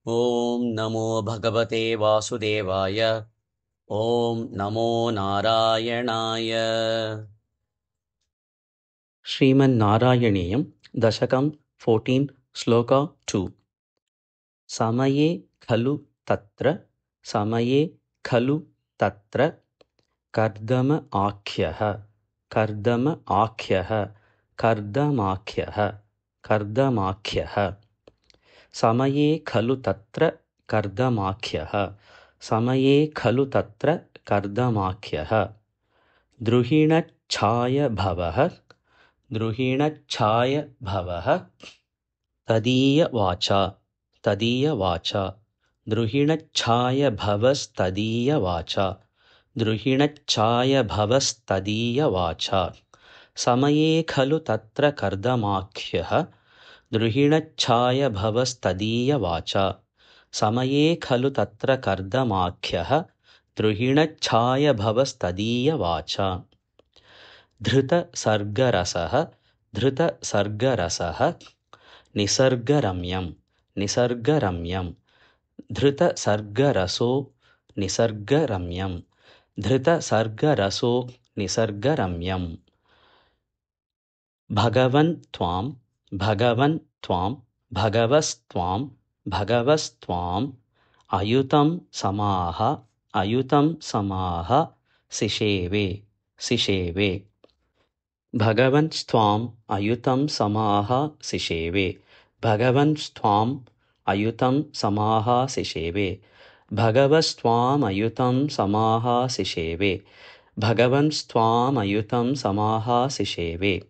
ॐ नमो भगवते वासुदेवाय। ॐ नमो नारायणाय। श्रीमन्नारायणीयं दशकं 14 श्लोका 2। समये खलु तत्र समये खलु तत्र कर्दम आख्यः कर्दम आख्यः कर्दमाख्यः कर्दमाख्यः। समये खलु तत्र कर्दमाख्यः समये खलु तत्र कर्दमाख्यः। द्रुहिणच्छाय भवः द्रुहिणच्छाय भवः तदीयवाचा तदीयवाचा द्रुहिणच्छाय भवस्तदीयवाचा द्रुहिणच्छाय भवस्तदीयवाचा। समये खलु तत्र कर्दमाख्यः द्रुहिणच्छाय भवस्तदीयवाचा समये खलु तत्र कर्दमाख्यः द्रुहिणच्छाय भवस्तदीयवाचा। धृतसर्गरसः धृतसर्गरसः निसर्गरम्यं निसर्गरम्यं धृतसर्गरसो निसर्गरम्यं धृतसर्गरसो निसर्गरम्यं। भगवन् त्वां भगवन् त्वां भगवस्त्वां भगवस्त्वाम् अयुतं समाह अयुतं समाह सिषेवे सिषेवे। भगवन्स्त्वाम् अयुतं समाह सिषेवे भगवन्स्त्वाम् अयुतं समाह सिषेवे भगवस्त्वाम् अयुतं समाह सिषेवे भगवन्स्त्वाम् अयुतं समाह सिषेवे।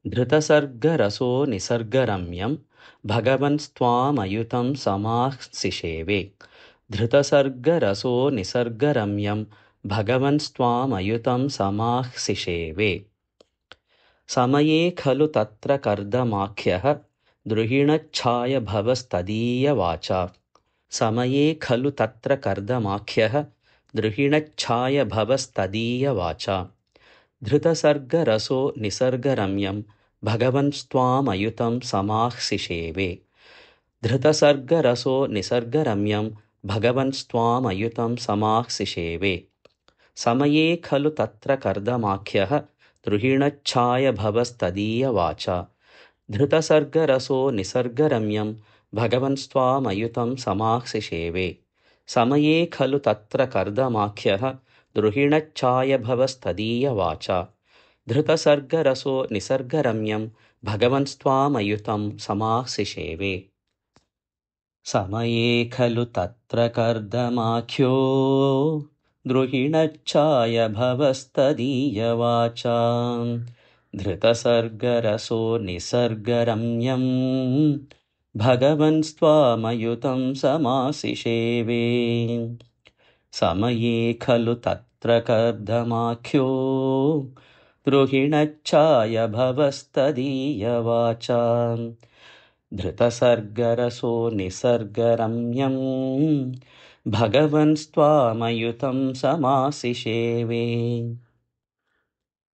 धृतसर्गरसो निसर्गरम्यं भगवन्स्त्वाम् अयुतं समासिषेवे धृतसर्गरसो निसर्गरम्यं भगवन्स्त्वाम् अयुतं समासिषेवे। समये खलु तत्र कर्दमाख्यः द्रुहिणच्छाय भवस्तदीयवाचा समये खलु तत्र कर्दमाख्यः द्रुहिणच्छाय भवस्तदीयवाचा। धृतसर्गरसो निसर्गरम्यं भगवन्स्त्वाम् अयुतं समासिषेवे धृतसर्गरसो निसर्गरम्यं भगवन्स्त्वाम् अयुतं समासिषेवे। समये खलु तत्र कर्दमाख्यः द्रुहिणच्छाय भवस्तदीयवाचा धृतसर्गरसो निसर्गरम्यं भगवन्स्त्वाम् अयुतं समासिषेवे समये खलु तत्र कर्दमाख्यः द्रुहिणच्छाय भवस्तदीयवाचा धृतसर्गरसो निसर्गरम्यं भगवन्स्त्वाम् अयुतं समासिषेवे। समये खलु तत्र कर्दमाख्यो द्रुहिणच्छाय भवस्तदीयवाचा धृतसर्गरसो निसर्गरम्यं भगवन्स्त्वामयुतं समासिषेवे। समये खलु तत्र कर्दमाख्यो द्रुहिणच्छाय भवस्तदीयवाचा धृतसर्गरसो निसर्गरम्यं भगवन्स्त्वामयुतं समासिषेवे।